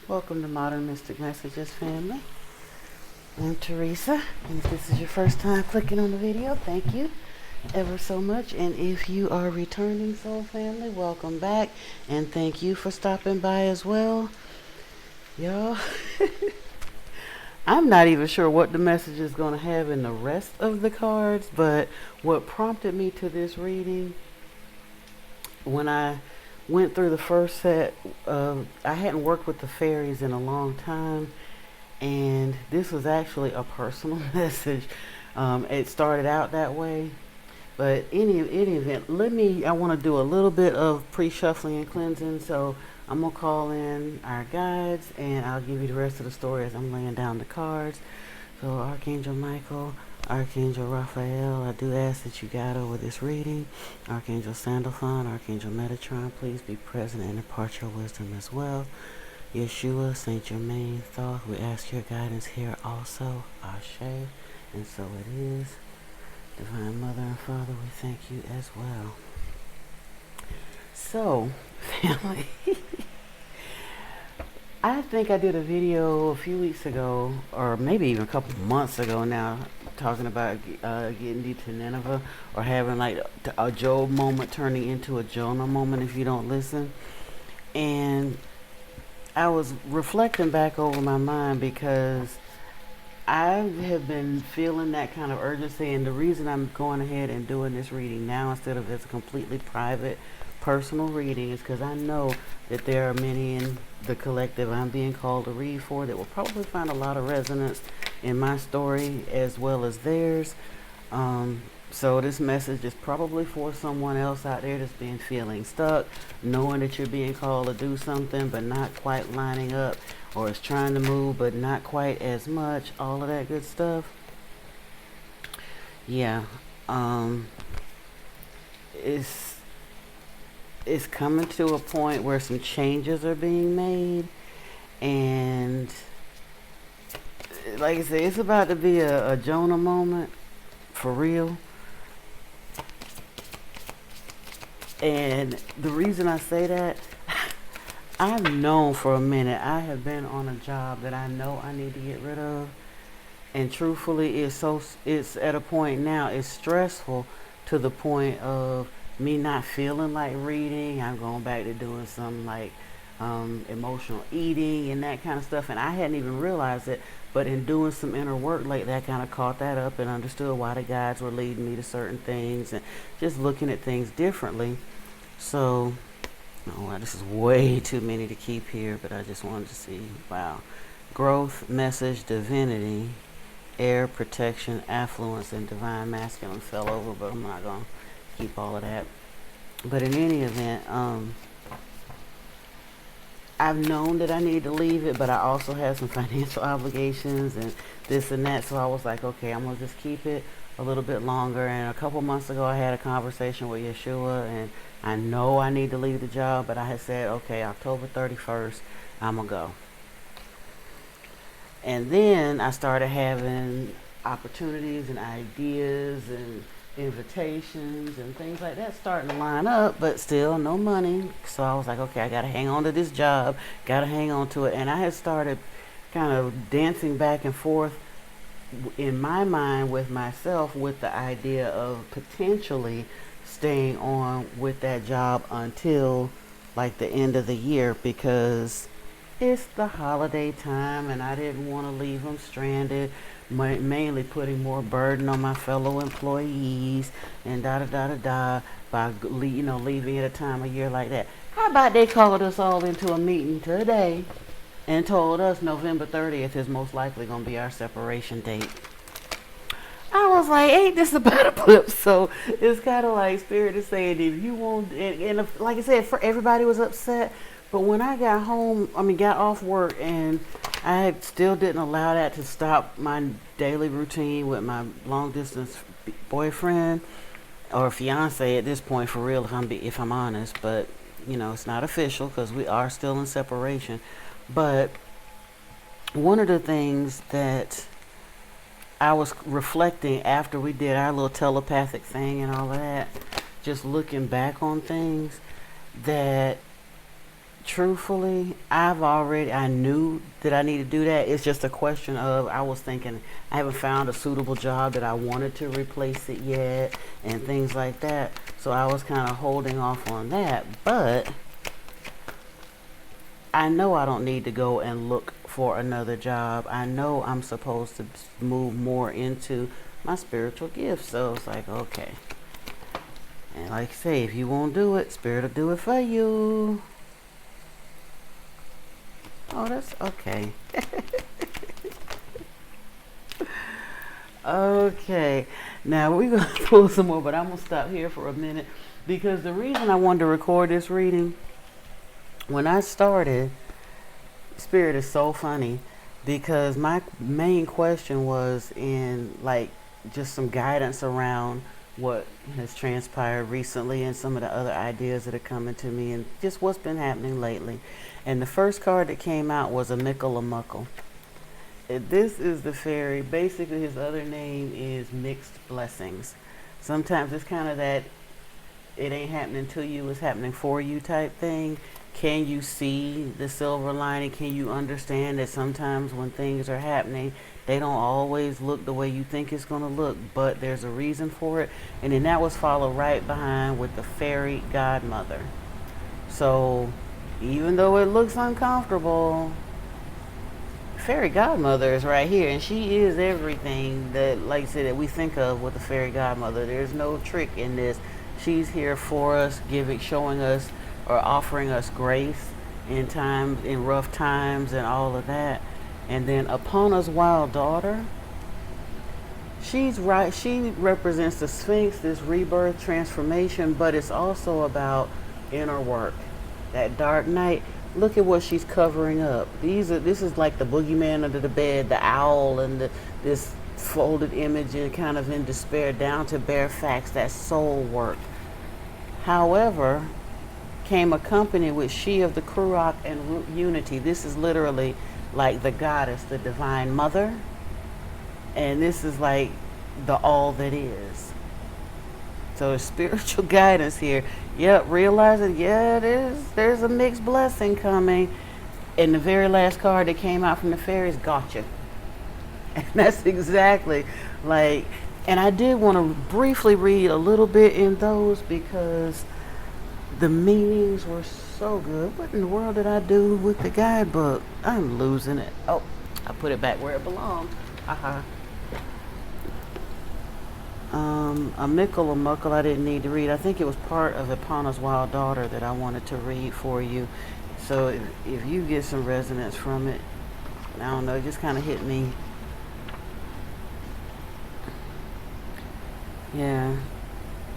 Welcome to Modern Mystic Messages, family. I'm Teresa, and if this is your first time clicking on the video, thank you ever so much. And if you are returning soul family, welcome back, and thank you for stopping by as well. Y'all, I'm not even sure what the message is going to have in the rest of the cards, but what prompted me to this reading, when I went through the first set, I hadn't worked with the fairies in a long time, and this was actually a personal message. It started out that way, but any event, I want to do a little bit of pre-shuffling and cleansing, so I'm going to call in our guides, and I'll give you the rest of the story as I'm laying down the cards. So Archangel Michael, Archangel Raphael, I do ask that you guide over this reading. Archangel Sandalphon, Archangel Metatron, please be present and impart your wisdom as well. Yeshua, Saint Germain, Thoth, we ask your guidance here also. Ashe, and so it is. Divine Mother and Father, we thank you as well. So, family, I think I did a video a few weeks ago, or maybe even a couple months ago now, talking about getting you to Nineveh, or having like a Job moment turning into a Jonah moment if you don't listen. And I was reflecting back over my mind because I have been feeling that kind of urgency, and the reason I'm going ahead and doing this reading now instead of as a completely private, personal reading is because I know that there are many in the collective I'm being called to read for that will probably find a lot of resonance in my story as well as theirs. So this message is probably for someone else out there that's been feeling stuck, knowing that you're being called to do something but not quite lining up, or is trying to move but not quite as much, all of that good stuff. Yeah. It's coming to a point where some changes are being made, and like I said, it's about to be a Jonah moment for real. And the reason I say that, I've known for a minute I have been on a job that I know I need to get rid of, and truthfully it's at a point now, it's stressful to the point of me not feeling like reading. I'm going back to doing some like emotional eating and that kind of stuff, and I hadn't even realized it, but in doing some inner work lately, I kind of caught that up and understood why the guides were leading me to certain things and just looking at things differently. So, oh, this is way too many to keep here, but I just wanted to see. Wow. Growth, message, divinity, air, protection, affluence, and divine masculine fell over, but I'm not going to keep all of that. But in any event, I've known that I need to leave it, but I also have some financial obligations and this and that. So I was like, okay, I'm going to just keep it a little bit longer. And a couple months ago, I had a conversation with Yeshua, and I know I need to leave the job, but I had said, okay, October 31st, I'm going to go. And then I started having opportunities and ideas and invitations and things like that starting to line up, but still no money. So I was like, okay, I gotta hang on to this job, gotta hang on to it. And I had started kind of dancing back and forth in my mind with myself with the idea of potentially staying on with that job until like the end of the year, because it's the holiday time and I didn't want to leave them stranded, mainly putting more burden on my fellow employees and by leaving at a time of year like that. How about they called us all into a meeting today and told us November 30th is most likely going to be our separation date. I was like, ain't this about a blip? So it's kind of like Spirit is saying, if you want, and if, like I said, for everybody was upset. But when I got home, got off work, and I still didn't allow that to stop my daily routine with my long distance boyfriend or fiance at this point, for real, if I'm honest. But it's not official because we are still in separation. But one of the things that I was reflecting after we did our little telepathic thing and all of that, just looking back on things, that truthfully, I knew that I need to do that. It's just a question of, I was thinking, I haven't found a suitable job that I wanted to replace it yet, and things like that. So I was kind of holding off on that. But I know I don't need to go and look for another job. I know I'm supposed to move more into my spiritual gifts. So it's like, okay. And like I say, if you won't do it, Spirit will do it for you. Oh, that's okay. Okay. Now we're going to pull some more, but I'm going to stop here for a minute because the reason I wanted to record this reading, when I started, Spirit is so funny because my main question was in like just some guidance around what has transpired recently and some of the other ideas that are coming to me and just what's been happening lately. And the first card that came out was a Mickle a Muckle. This is the fairy. Basically, his other name is Mixed Blessings. Sometimes it's kind of that it ain't happening to you, it's happening for you type thing. Can you see the silver lining? Can you understand that sometimes when things are happening, they don't always look the way you think it's going to look, but there's a reason for it? And then that was followed right behind with the fairy godmother. So even though it looks uncomfortable, fairy godmother is right here, and she is everything that, like I said, that we think of with the fairy godmother. There's no trick in this. She's here for us, showing us or offering us grace in rough times and all of that. And then Epona's wild daughter, she's right. She represents the Sphinx, this rebirth, transformation, but it's also about inner work. That dark night. Look at what she's covering up. This is like the boogeyman under the bed, the owl, and this folded image and kind of in despair, down to bare facts, that soul work. However, came accompanied with she of the Kurok and root unity. This is literally like the goddess, the divine mother, and this is like the all that is. So spiritual guidance here. Yep, realizing, yeah, there's a mixed blessing coming. And the very last card that came out from the fairies, gotcha. And that's exactly like, and I did want to briefly read a little bit in those because the meanings were so good. What in the world did I do with the guidebook? I'm losing it. Oh, I put it back where it belonged. Haha. A Mickle a Muckle I didn't need to read. I think it was part of Epona's wild daughter that I wanted to read for you. So if you get some resonance from it, I don't know, it just kind of hit me. Yeah.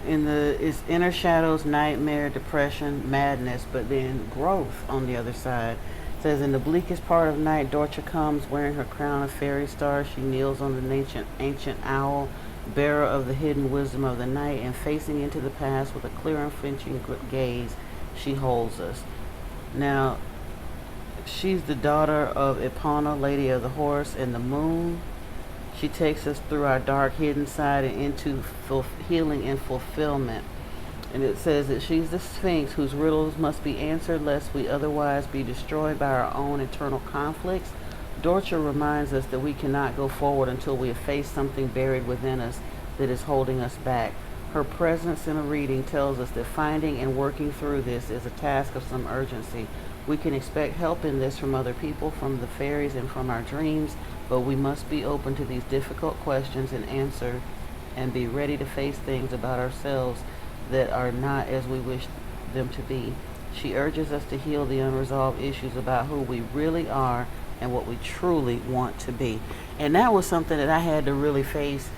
It's inner shadows, nightmare, depression, madness, but then growth on the other side. It says, in the bleakest part of night, Dorcha comes wearing her crown of fairy stars. She kneels on the ancient owl, bearer of the hidden wisdom of the night, and facing into the past with a clear, unflinching gaze, she holds us. Now, she's the daughter of Epona, Lady of the Horse, and the Moon. She takes us through our dark, hidden side and into healing and fulfillment. And it says that she's the Sphinx whose riddles must be answered lest we otherwise be destroyed by our own internal conflicts. Dorcha reminds us that we cannot go forward until we have faced something buried within us that is holding us back. Her presence in a reading tells us that finding and working through this is a task of some urgency. We can expect help in this from other people, from the fairies, and from our dreams, but we must be open to these difficult questions and answer and be ready to face things about ourselves that are not as we wish them to be. She urges us to heal the unresolved issues about who we really are and what we truly want to be. And that was something that I had to really face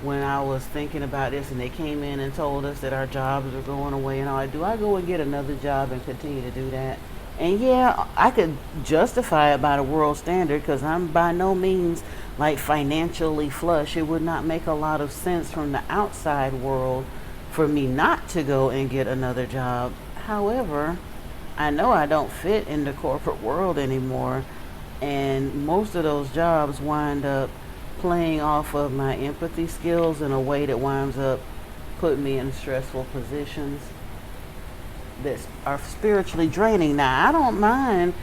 when I was thinking about this, and they came in and told us that our jobs are going away and all. Do I go and get another job and continue to do that? And yeah, I could justify it by the world standard because I'm by no means like financially flush. It would not make a lot of sense from the outside world for me not to go and get another job. However, I know I don't fit in the corporate world anymore, and most of those jobs wind up playing off of my empathy skills in a way that winds up putting me in stressful positions. that are spiritually draining. Now, I don't mind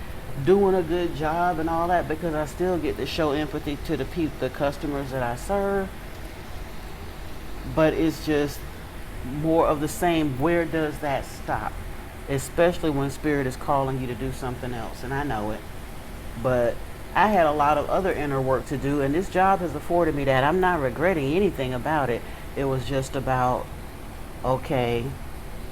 doing a good job and all that because I still get to show empathy to the customers that I serve, but it's just more of the same. Where does that stop? Especially when spirit is calling you to do something else, and I know it. But I had a lot of other inner work to do, and this job has afforded me that. I'm not regretting anything about it. It was just about, okay,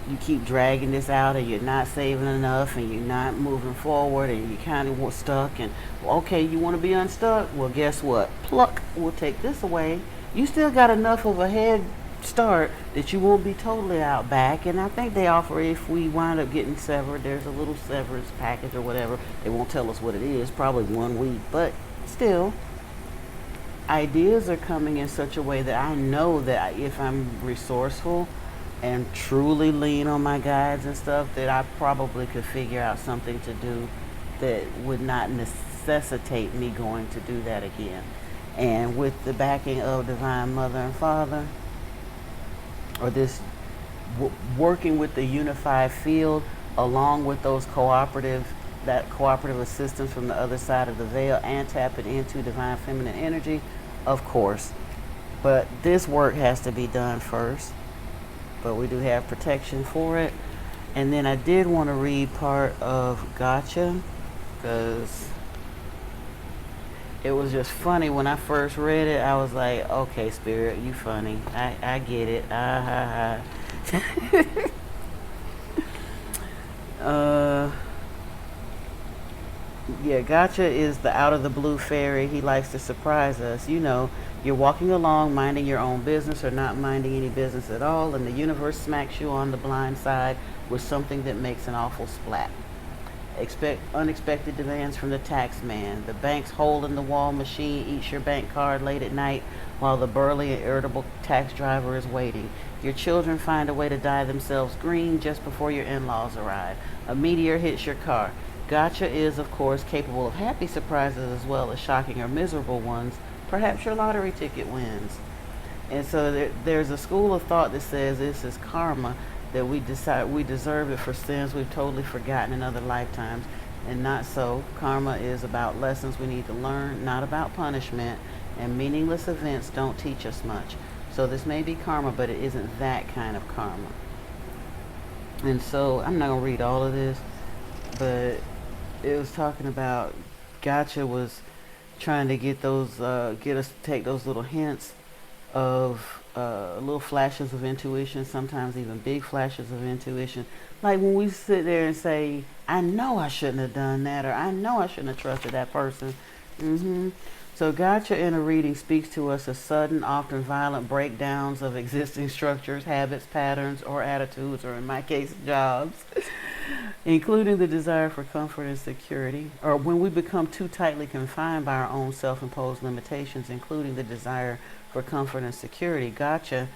you keep dragging this out and you're not saving enough and you're not moving forward and you kind of stuck, and okay, you want to be unstuck, well, guess what, pluck, we'll take this away. You still got enough of a head start that you won't be totally out back. And I think they offer, if we wind up getting severed, there's a little severance package or whatever. They won't tell us what it is, probably 1 week, but still, ideas are coming in such a way that I know that if I'm resourceful and truly lean on my guides and stuff, that I probably could figure out something to do that would not necessitate me going to do that again. And with the backing of Divine Mother and Father, or this working with the unified field, along with those that cooperative assistance from the other side of the veil, and tapping into divine feminine energy, of course. But this work has to be done first. But we do have protection for it. And then I did want to read part of Gotcha, because it was just funny. When I first read it, I was like, okay, Spirit, you funny. I get it. Ah, ha, ha. Yeah, Gotcha is the out of the blue fairy. He likes to surprise us. You're walking along minding your own business or not minding any business at all, and the universe smacks you on the blind side with something that makes an awful splat. Expect unexpected demands from the tax man. The bank's hole in the wall machine eats your bank card late at night while the burly and irritable tax driver is waiting. Your children find a way to dye themselves green just before your in-laws arrive. A meteor hits your car. Gotcha is, of course, capable of happy surprises as well as shocking or miserable ones. Perhaps your lottery ticket wins. And so there's a school of thought that says this is karma, that we decide we deserve it for sins we've totally forgotten in other lifetimes. And not so. Karma is about lessons we need to learn, not about punishment. And meaningless events don't teach us much. So this may be karma, but it isn't that kind of karma. And so I'm not going to read all of this, but it was talking about Gotcha was trying to get us to take those little hints of little flashes of intuition, sometimes even big flashes of intuition. Like when we sit there and say, I know I shouldn't have done that, or I know I shouldn't have trusted that person. So Gotcha in a reading speaks to us as sudden, often violent breakdowns of existing structures, habits, patterns, or attitudes, or in my case, jobs, including the desire for comfort and security, or when we become too tightly confined by our own self-imposed limitations, including the desire for comfort and security. Gotcha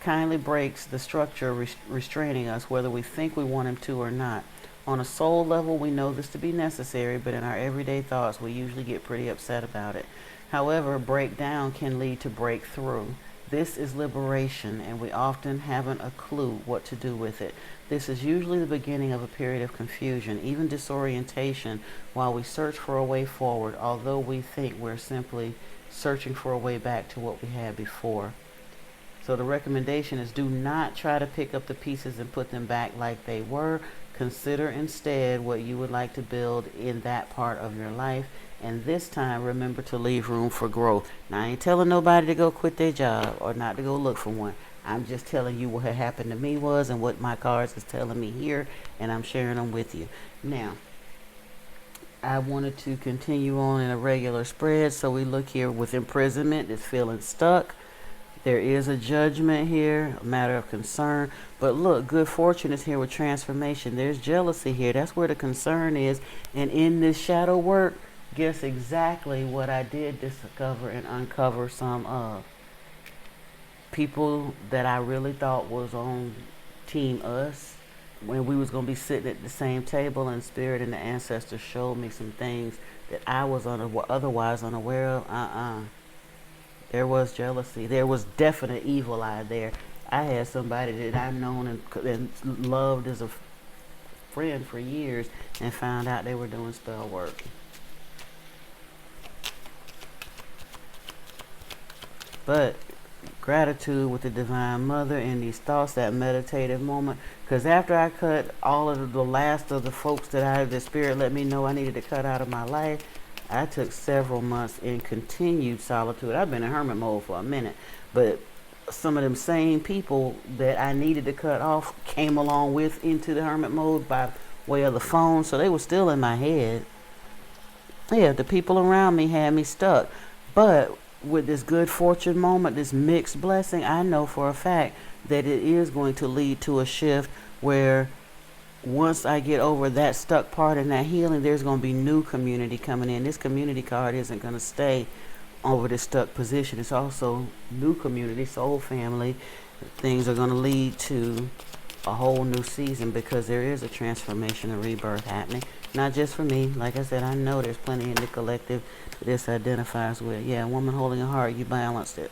kindly breaks the structure restraining us, whether we think we want him to or not. On a soul level, we know this to be necessary, but in our everyday thoughts, we usually get pretty upset about it. However, breakdown can lead to breakthrough. This is liberation, and we often haven't a clue what to do with it. This is usually the beginning of a period of confusion, even disorientation, while we search for a way forward, although we think we're simply searching for a way back to what we had before. So the recommendation is, do not try to pick up the pieces and put them back like they were. Consider instead what you would like to build in that part of your life. And this time, remember to leave room for growth. Now, I ain't telling nobody to go quit their job or not to go look for one. I'm just telling you what had happened to me was and what my cards is telling me here, and I'm sharing them with you. Now, I wanted to continue on in a regular spread, so we look here with imprisonment, is feeling stuck. There is a judgment here, a matter of concern. But look, good fortune is here with transformation. There's jealousy here. That's where the concern is. And in this shadow work, guess exactly what I did discover and uncover some of. People that I really thought was on team us, when we was going to be sitting at the same table, and Spirit and the ancestors showed me some things that I was otherwise unaware of. There was jealousy. There was definite evil eye there. I had somebody that I've known and loved as a friend for years and found out they were doing spell work. But gratitude with the Divine Mother and these thoughts, that meditative moment. Because after I cut all of the last of the folks that the Spirit let me know I needed to cut out of my life, I took several months in continued solitude. I've been in hermit mode for a minute, but some of them same people that I needed to cut off came along with into the hermit mode by way of the phone, so they were still in my head. Yeah, the people around me had me stuck. But with this good fortune moment, this mixed blessing, I know for a fact that it is going to lead to a shift where once I get over that stuck part and that healing, there's going to be new community coming in. This community card isn't going to stay over this stuck position. It's also new community, soul family. Things are going to lead to a whole new season because there is a transformation and rebirth happening. Not just for me. Like I said, I know there's plenty in the collective that this identifies with. Yeah, woman holding a heart, you balanced it.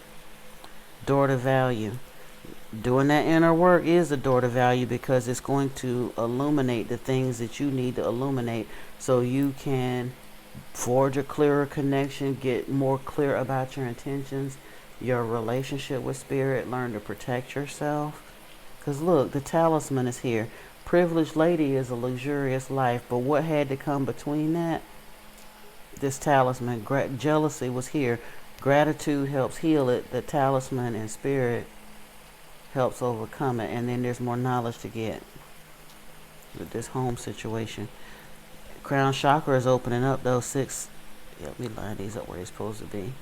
Door to value. Doing that inner work is a door to value because it's going to illuminate the things that you need to illuminate so you can forge a clearer connection, get more clear about your intentions, your relationship with spirit, learn to protect yourself. Because look, the talisman is here. Privileged lady is a luxurious life, but what had to come between that? This talisman. Jealousy was here. Gratitude helps heal it. The talisman and spirit helps overcome it. And then there's more knowledge to get with this home situation. Crown chakra is opening up though. 6. Yeah, let me line these up where they're supposed to be.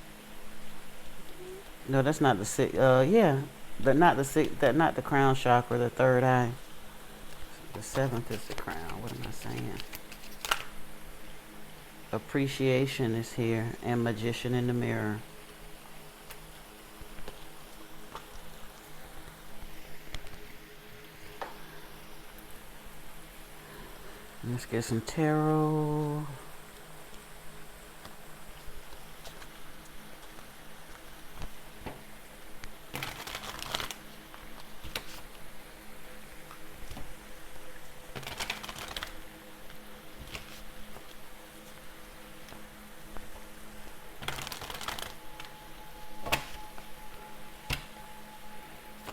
No, that's not the 6. Yeah, but not the 6. That not the crown chakra. The third eye. The 7th is the crown. What am I saying? Appreciation is here, and magician in the mirror. Let's get some tarot.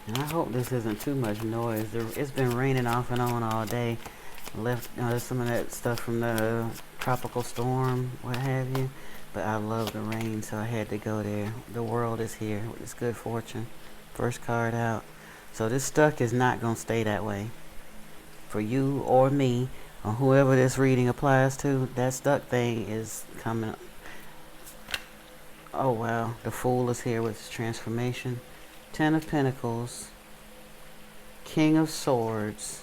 And I hope this isn't too much noise. It's been raining off and on all day. Left some of that stuff from the tropical storm, what have you. But I love the rain, so I had to go there. The world is here with this good fortune. First card out. So this stuck is not going to stay that way. For you or me, or whoever this reading applies to, that stuck thing is coming up. Oh wow, the Fool is here with his transformation. 10 of Pentacles. King of Swords.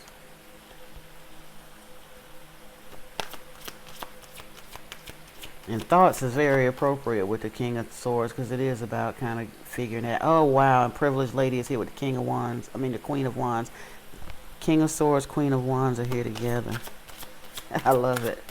And thoughts is very appropriate with the King of Swords because it is about kind of figuring out. Oh wow, and Privileged Lady is here with the King of Wands. I mean the Queen of Wands. King of Swords, Queen of Wands are here together. I love it.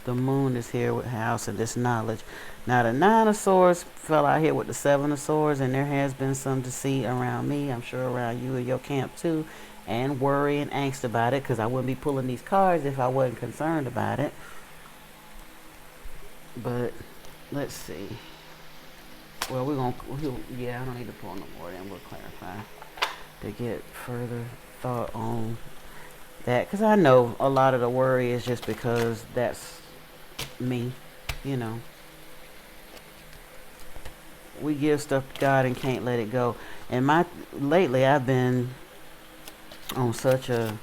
The Moon is here with House and this knowledge. Now the 9 of Swords fell out here with the 7 of Swords, and there has been some deceit around me. I'm sure around you and your camp too. And worry and angst about it, because I wouldn't be pulling these cards if I wasn't concerned about it. But let's see. Well, yeah, I don't need to pull no more, then we'll clarify to get further thought on that, because I know a lot of the worry is just because that's me, you know. We give stuff to God and can't let it go. And lately I've been on such a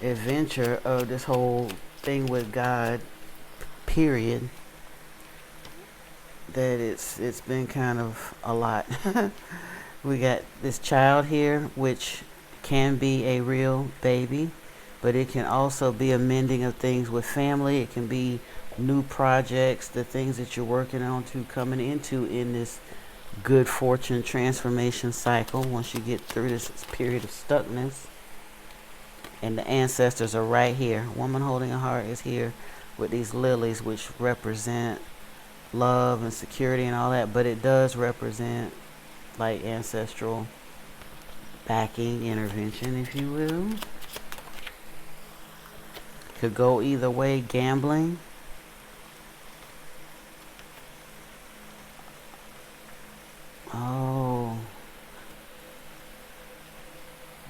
adventure of this whole thing with God, period, that it's been kind of a lot. We got this child here, which can be a real baby, but it can also be a mending of things with family. It can be new projects, the things that you're working on to coming into in this good fortune transformation cycle once you get through this period of stuckness. And the ancestors are right here. Woman holding a heart is here with these lilies, which represent love and security and all that, but it does represent like ancestral backing intervention, if you will. Could go either way. Gambling. Oh.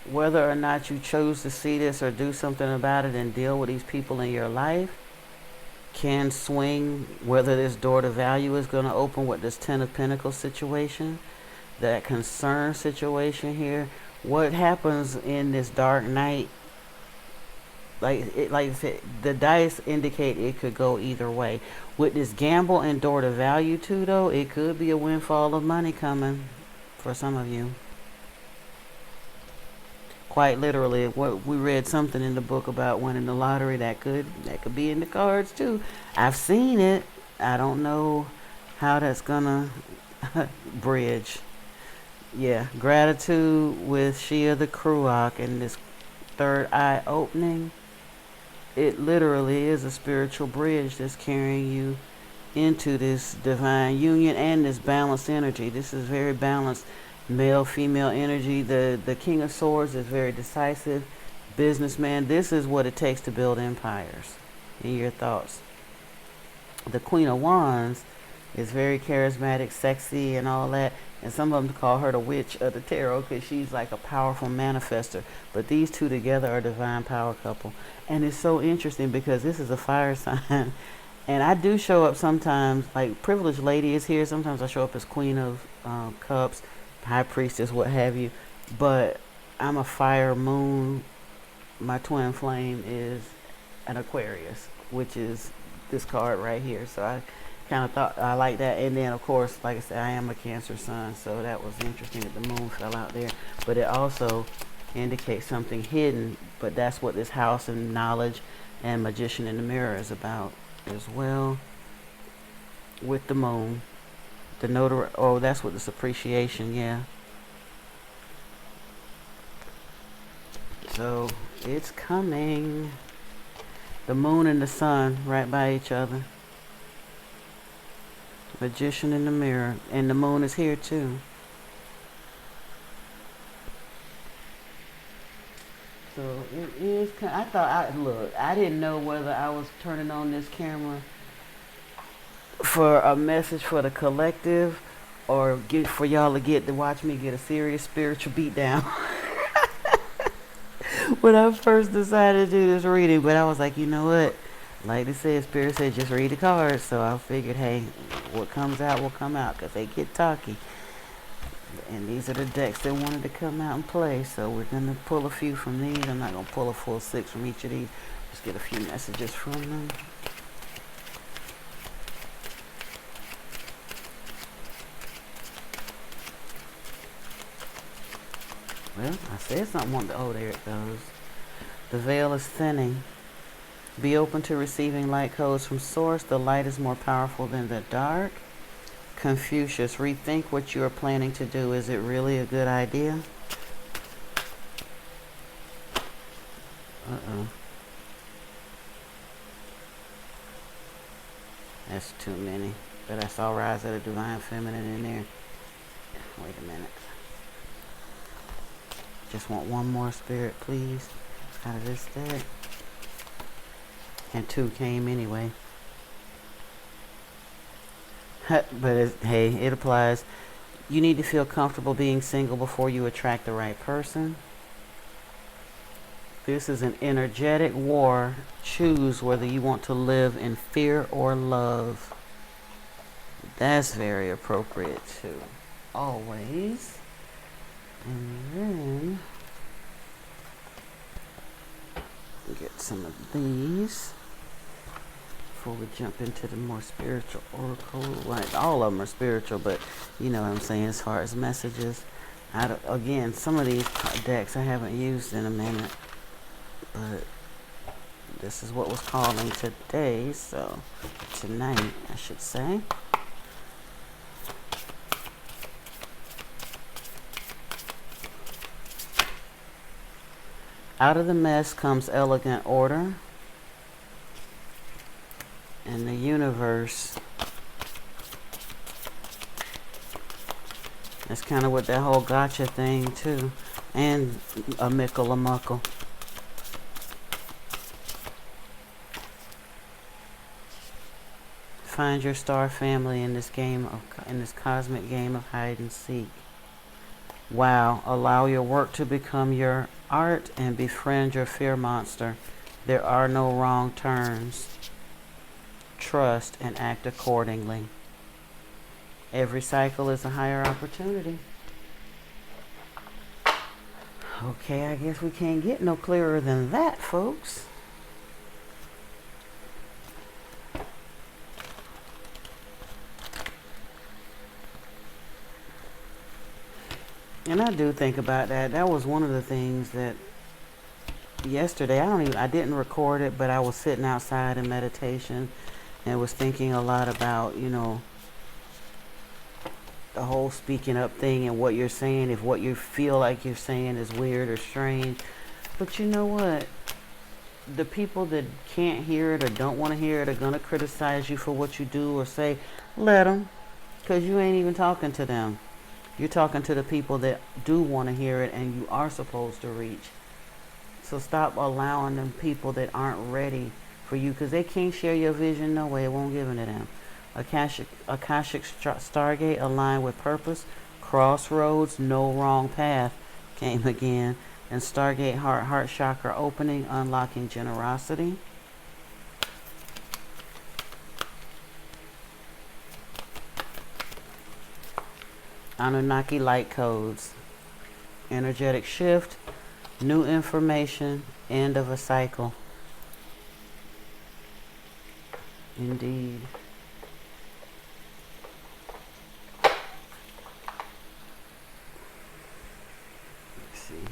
Whether or not you choose to see this or do something about it and deal with these people in your life can swing whether this door to value is going to open with this Ten of Pentacles situation, that concern situation here. What happens in this dark night, like I said, the dice indicate it could go either way. With this gamble and door to value too, though, it could be a windfall of money coming for some of you. Quite literally, what we read something in the book about winning the lottery. That could be in the cards too. I've seen it. I don't know how that's gonna bridge. Yeah, gratitude with Shia the Kruak and this third eye opening. It literally is a spiritual bridge that's carrying you into this divine union and this balanced energy. This is very balanced. Male, female energy. The King of Swords is very decisive. Businessman. This is what it takes to build empires. In your thoughts. The Queen of Wands is very charismatic, sexy, and all that. And some of them call her the witch of the tarot because she's like a powerful manifester. But these two together are a divine power couple. And it's so interesting because this is a fire sign. And I do show up sometimes, like Privileged Lady is here. Sometimes I show up as Queen of Cups, High Priestess, what have you. But I'm a fire moon. My twin flame is an Aquarius, which is this card right here. So I kind of thought I like that. And then, of course, like I said, I am a Cancer sun. So that was interesting that the moon fell out there. But it also indicates something hidden. But that's what this house and knowledge and Magician in the Mirror is about as well. With the moon. The notary, oh, that's what this appreciation, yeah. So it's coming. The moon and the sun right by each other. Magician in the Mirror. And the moon is here too. So it is, I thought, look, I didn't know whether I was turning on this camera for a message for the collective or for y'all to get to watch me get a serious spiritual beatdown. When I first decided to do this reading, but I was like, you know what? Like they said, Spirit said just read the cards. So I figured, hey, what comes out will come out because they get talky. And these are the decks that wanted to come out and play. So we're going to pull a few from these. I'm not going to pull a full 6 from each of these. Just get a few messages from them. Well, I said something on the, oh, there it goes. The veil is thinning. Be open to receiving light codes from source. The light is more powerful than the dark. Confucius, rethink what you are planning to do. Is it really a good idea? Uh-oh. That's too many. But I saw Rise of the Divine Feminine in there. Wait a minute. Just want one more spirit, please, out of this deck. And 2 came anyway. But hey, it applies. You need to feel comfortable being single before you attract the right person. This is an energetic war. Choose whether you want to live in fear or love. That's very appropriate too. Always. And then get some of these before we jump into the more spiritual oracle. Like all of them are spiritual, but you know what I'm saying as far as messages. Again, some of these decks I haven't used in a minute, but this is what was calling today, so tonight I should say. Out of the mess comes elegant order. And the universe. That's kind of what that whole gotcha thing too. and a mickle a muckle. Find your star family in this cosmic game of hide and seek. Wow, allow your work to become your art and befriend your fear monster. There are no wrong turns. Trust and act accordingly. Every cycle is a higher opportunity. Okay, I guess we can't get no clearer than that, folks. And I do think about that. That was one of the things that yesterday, I didn't record it, but I was sitting outside in meditation and was thinking a lot about, the whole speaking up thing and what you're saying, if what you feel like you're saying is weird or strange. But you know what? The people that can't hear it or don't want to hear it are going to criticize you for what you do or say. Let them, because you ain't even talking to them. You're talking to the people that do want to hear it and you are supposed to reach. So stop allowing them people that aren't ready for you, because they can't share your vision. No way, it won't give it to them. Akashic Stargate aligned with purpose. Crossroads, no wrong path came again. And Stargate heart chakra opening, unlocking generosity. Anunnaki light codes. Energetic shift, new information, end of a cycle. Indeed. Let's see here.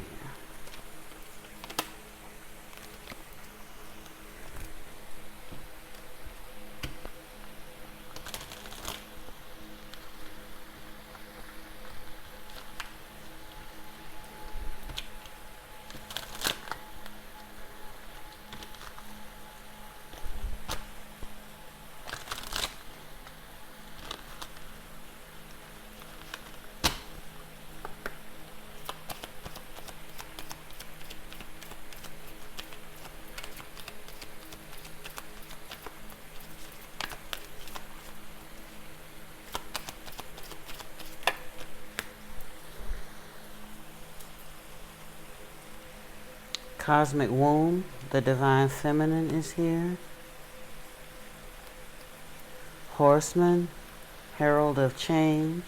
Cosmic womb, the divine feminine is here. Horseman, herald of change.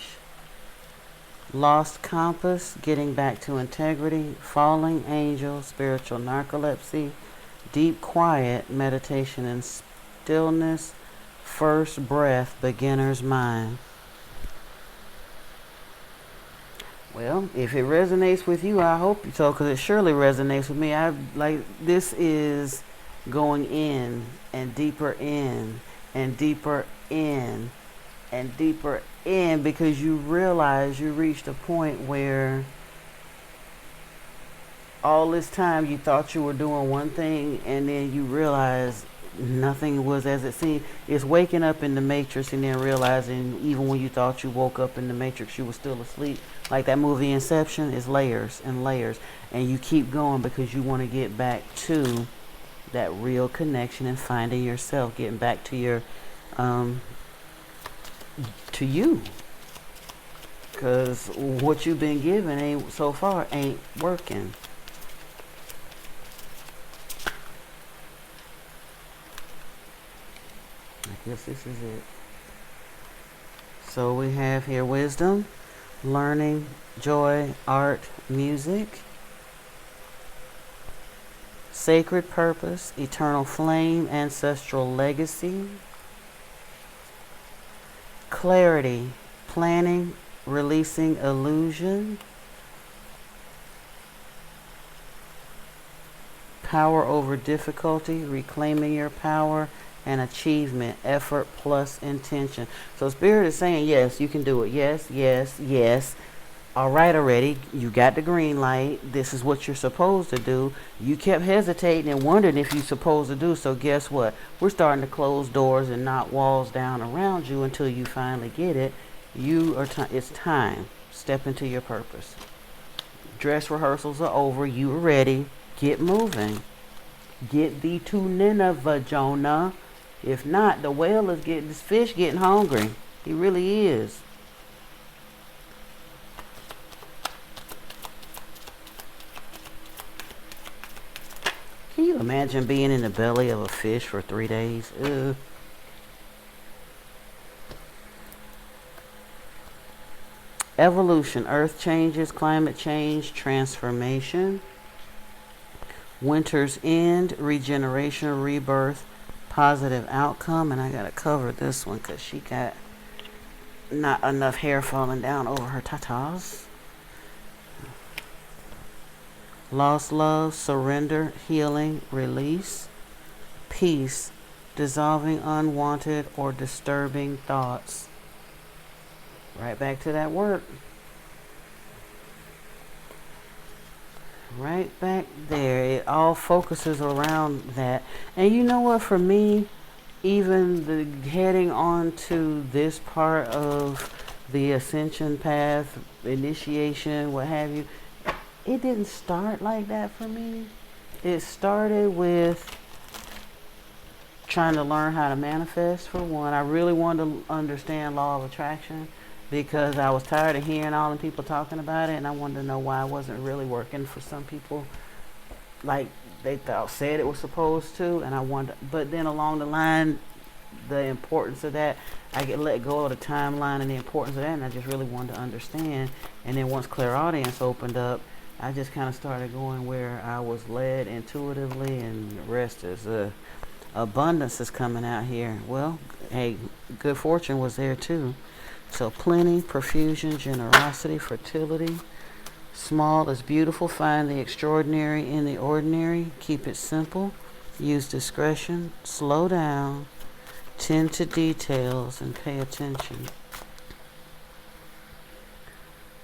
Lost compass, getting back to integrity. Falling angel, spiritual narcolepsy. Deep quiet, meditation and stillness. First breath, beginner's mind. Well, if it resonates with you, I hope so, because it surely resonates with me. This is going in and deeper in and deeper in and deeper in, because you realize you reached a point where all this time you thought you were doing one thing and then you realize nothing was as it seemed. It's waking up in the matrix and then realizing even when you thought you woke up in the matrix, you were still asleep. Like that movie Inception, is layers and layers, and you keep going because you want to get back to that real connection and finding yourself, getting back to your to you, because what you've been given so far ain't working. I guess this is it. So we have here wisdom, learning, joy, art, music, sacred purpose, eternal flame, ancestral legacy, clarity, planning, releasing illusion, power over difficulty, reclaiming your power, and achievement, effort plus intention. So Spirit is saying, yes, you can do it. Yes, yes, yes. All right already. You got the green light. This is what you're supposed to do. You kept hesitating and wondering if you're supposed to do. So guess what? We're starting to close doors and knock walls down around you until you finally get it. It's time. Step into your purpose. Dress rehearsals are over. You are ready. Get moving. Get thee to Nineveh, Jonah. If not, the whale is getting, this fish getting hungry. He really is. Can you imagine being in the belly of a fish for 3 days? Ugh. Evolution, earth changes, climate change, transformation. Winter's end, regeneration, rebirth, positive outcome. And I gotta cover this one because she got not enough hair falling down over her tatas. Lost love, surrender, healing, release, peace, dissolving unwanted or disturbing thoughts. Right back to that work. Right back there. It all focuses around that. And you know what, for me, even the heading on to this part of the ascension path, initiation, what have you, it didn't start like that for me. It started with trying to learn how to manifest, for one. I really wanted to understand law of attraction because I was tired of hearing all the people talking about it, and I wanted to know why it wasn't really working for some people like they said it was supposed to. And I wanted, but then along the line, the importance of that, I get let go of the timeline and the importance of that, and I just really wanted to understand. And then once clairaudience opened up, I just kind of started going where I was led intuitively, and the rest is abundance is coming out here. Well, hey, good fortune was there too. So plenty, profusion, generosity, fertility. Small is beautiful. Find the extraordinary in the ordinary. Keep it simple. Use discretion. Slow down. Tend to details and pay attention.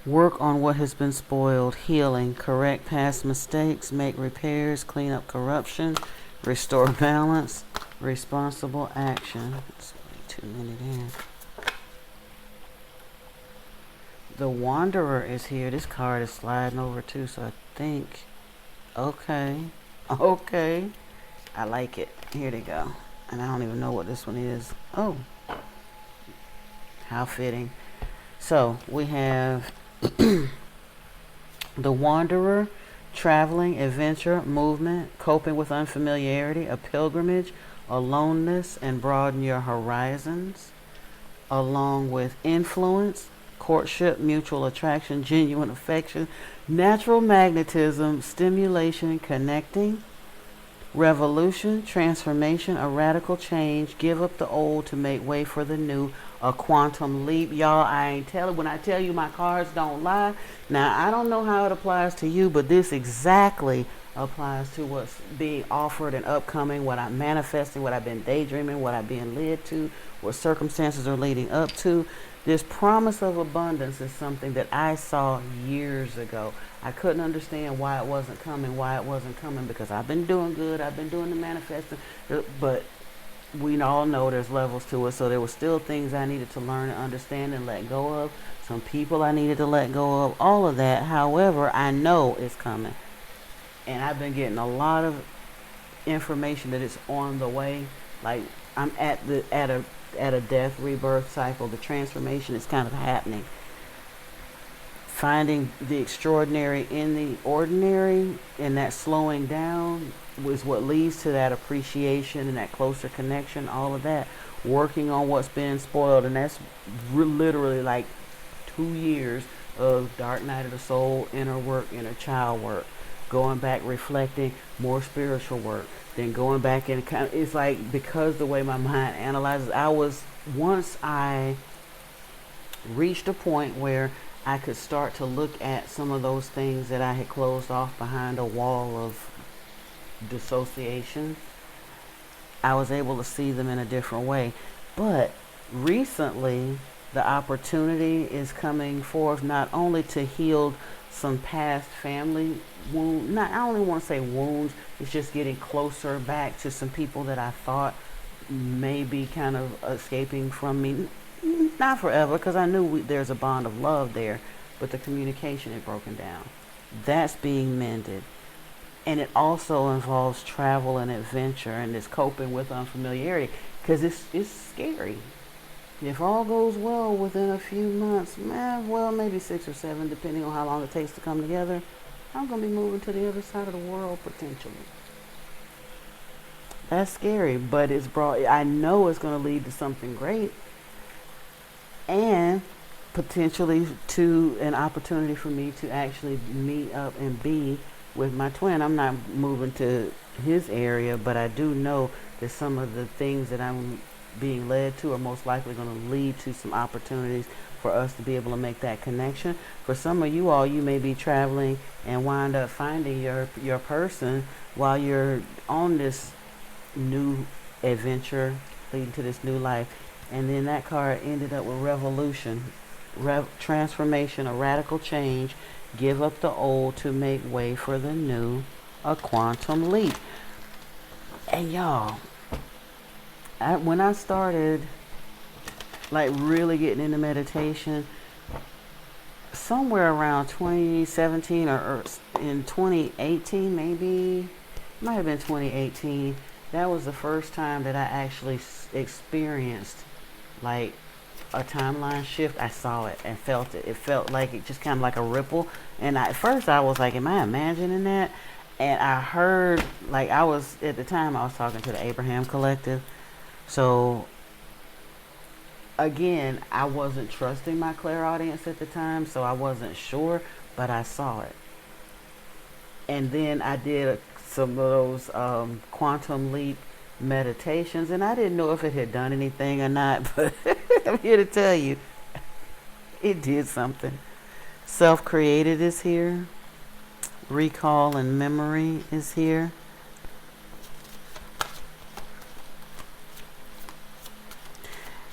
Work on what has been spoiled. Healing. Correct past mistakes. Make repairs. Clean up corruption. Restore balance. Responsible action. It's 2 minutes in. The Wanderer is here. This card is sliding over too, so I think, okay, I like it. Here they go. And I don't even know what this one is. Oh, how fitting. So we have the Wanderer, traveling, adventure, movement, coping with unfamiliarity, a pilgrimage, aloneness, and broaden your horizons, along with influence, courtship, mutual attraction, genuine affection, natural magnetism, stimulation, connecting, revolution, transformation, a radical change, give up the old to make way for the new, a quantum leap. Y'all, I ain't telling, when I tell you my cards don't lie. Now, I don't know how it applies to you, but this exactly applies to what's being offered and upcoming, what I'm manifesting, what I've been daydreaming, what I've been led to, what circumstances are leading up to. This promise of abundance is something that I saw years ago. I couldn't understand why it wasn't coming, because I've been doing good, I've been doing the manifesting, but we all know there's levels to it, so there were still things I needed to learn and understand and let go of, some people I needed to let go of, all of that. However, I know it's coming, and I've been getting a lot of information that it's on the way. Like, I'm at a death rebirth cycle. The transformation is kind of happening. Finding the extraordinary in the ordinary, and that slowing down was what leads to that appreciation and that closer connection, all of that. Working on what's been spoiled, and that's literally like 2 years of dark night of the soul, inner work, inner child work, going back, reflecting, more spiritual work, then going back and it's like, because the way my mind analyzes, once I reached a point where I could start to look at some of those things that I had closed off behind a wall of dissociation, I was able to see them in a different way. But recently, the opportunity is coming forth not only to heal some past family wounds, I only want to say wounds, it's just getting closer back to some people that I thought may be kind of escaping from me. Not forever, because I knew there's a bond of love there, but the communication had broken down. That's being mended. And it also involves travel and adventure and this coping with unfamiliarity because it's scary. If all goes well within a few months, man, well, maybe 6 or 7, depending on how long it takes to come together, I'm going to be moving to the other side of the world potentially. That's scary, but I know it's going to lead to something great and potentially to an opportunity for me to actually meet up and be with my twin. I'm not moving to his area, but I do know that some of the things that I'm being led to are most likely going to lead to some opportunities for us to be able to make that connection. For some of you all, you may be traveling and wind up finding your person while you're on this new adventure leading to this new life. And then that card ended up with revolution, transformation, a radical change, give up the old to make way for the new, a quantum leap. And y'all, when I started like really getting into meditation, somewhere around 2017 or in 2018 maybe, might have been 2018, that was the first time that I actually experienced like a timeline shift. I saw it and felt it. It felt like it just kind of like a ripple. And at first I was like, am I imagining that? And I heard, like, at the time I was talking to the Abraham Collective. So again, I wasn't trusting my clairaudience at the time, so I wasn't sure, but I saw it. And then I did some of those quantum leap meditations, and I didn't know if it had done anything or not, but I'm here to tell you, it did something. Self-created is here. Recall and memory is here.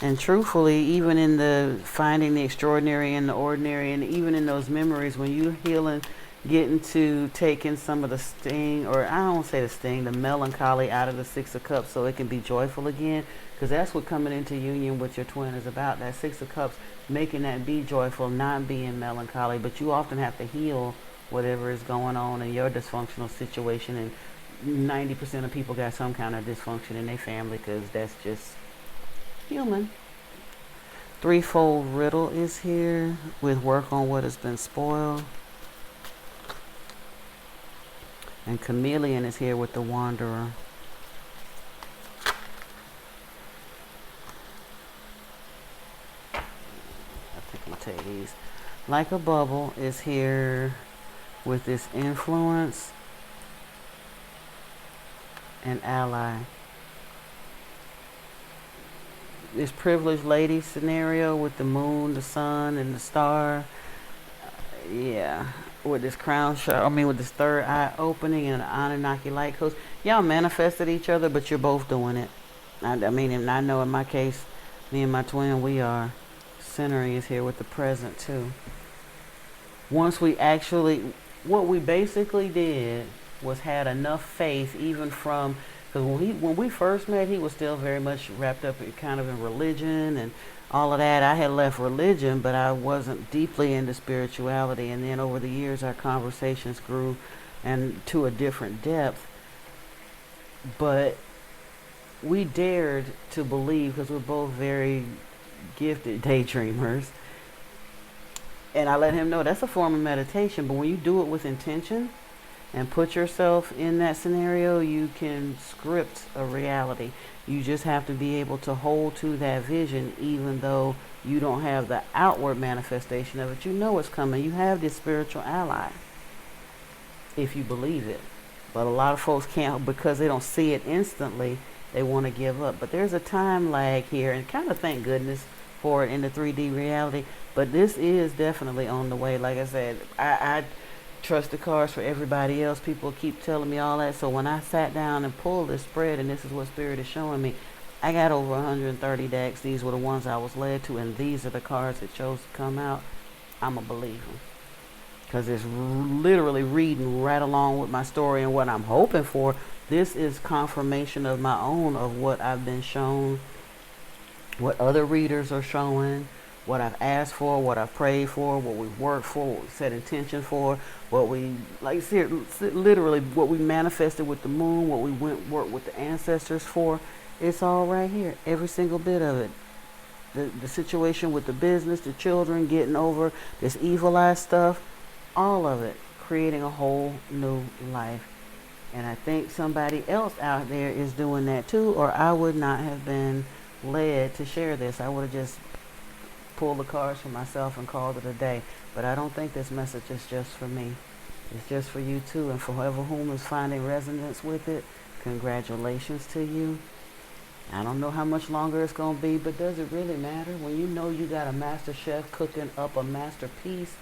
And truthfully, even in the finding the extraordinary in the ordinary, and even in those memories, when you're healing, getting to taking some of the sting, or I don't say the sting, the melancholy out of the Six of Cups so it can be joyful again, because that's what coming into union with your twin is about. That Six of Cups, making that be joyful, not being melancholy. But you often have to heal whatever is going on in your dysfunctional situation, and 90% of people got some kind of dysfunction in their family because that's just human. Threefold riddle is here with work on what has been spoiled. And chameleon is here with the wanderer. I think I'm gonna take these. Like a bubble is here with this influence and ally. This privileged lady scenario with the moon, the sun, and the star. Yeah, with this with this third eye opening and an Anunnaki light coast. Y'all manifested each other, but you're both doing it. I mean, and I know in my case, me and my twin, we are. Centering is here with the present too. Once we actually, what we basically did was had enough faith, even from, because when we first met, he was still very much wrapped up in kind of in religion and all of that. I had left religion, but I wasn't deeply into spirituality. And then over the years, our conversations grew and to a different depth. But we dared to believe, because we're both very gifted daydreamers. And I let him know that's a form of meditation. But when you do it with intention and put yourself in that scenario, you can script a reality. You just have to be able to hold to that vision, even though you don't have the outward manifestation of it. You know it's coming. You have this spiritual ally, if you believe it. But a lot of folks can't, because they don't see it instantly. They want to give up. But there's a time lag here, and kind of thank goodness for it in the 3D reality. But this is definitely on the way. Like I said, I trust the cards for everybody else. People keep telling me all that. So when I sat down and pulled this spread, and this is what Spirit is showing me, I got over 130 decks. These were the ones I was led to, and these are the cards that chose to come out. I'm a believer, because it's literally reading right along with my story and what I'm hoping for. This is confirmation of my own, of what I've been shown, what other readers are showing, what I've asked for, what I've prayed for, what we've worked for, what we set intention for, what we, like, literally what we manifested with the moon, what we went work with the ancestors for. It's all right here, every single bit of it. The situation with the business, the children, getting over this evil eye stuff, all of it, creating a whole new life. And I think somebody else out there is doing that too, or I would not have been led to share this. I would have just pulled the cards for myself and called it a day. But I don't think this message is just for me. It's just for you too. And for whoever whom is finding resonance with it, congratulations to you. I don't know how much longer it's going to be, but does it really matter? When you know you got a master chef cooking up a masterpiece,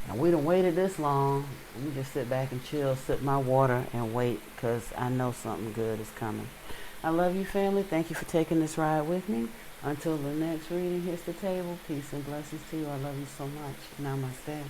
and we done waited this long, let me just sit back and chill, sip my water, and wait, because I know something good is coming. I love you, family. Thank you for taking this ride with me. Until the next reading hits the table, peace and blessings to you. I love you so much. Namaste.